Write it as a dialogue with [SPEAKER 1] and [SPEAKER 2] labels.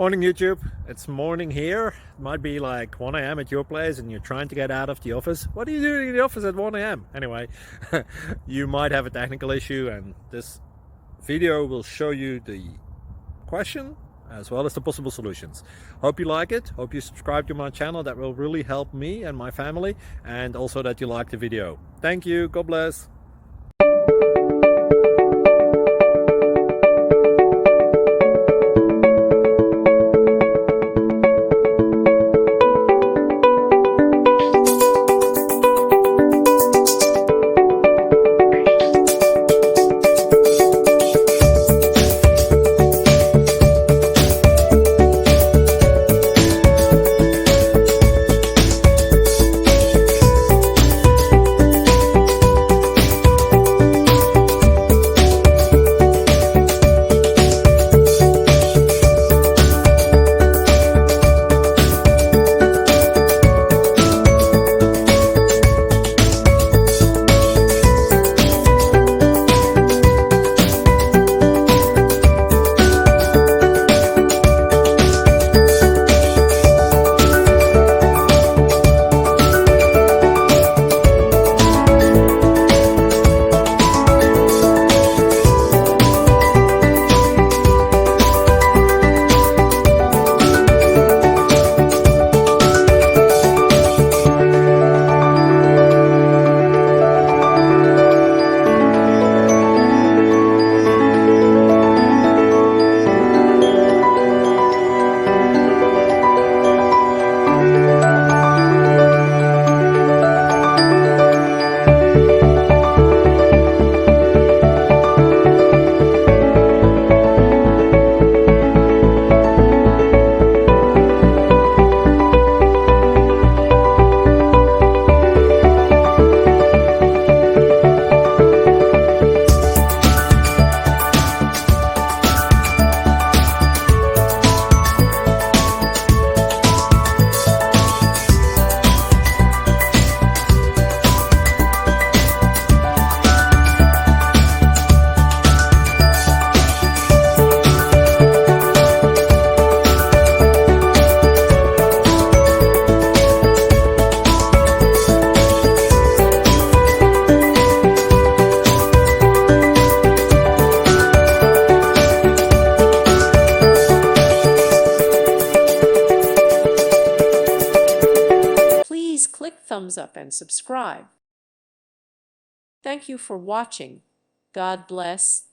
[SPEAKER 1] Morning YouTube, it's morning here. It might be like 1 a.m. at your place and you're trying to get out of the office. What are you doing in the office at 1 a.m.? Anyway, you might have a technical issue and this video will show you the question as well as the possible solutions. Hope you like it, hope you subscribe to my channel. That will really help me and my family, and also that you like the video. Thank you, God bless.
[SPEAKER 2] Please click thumbs up and subscribe. Thank you for watching. God bless.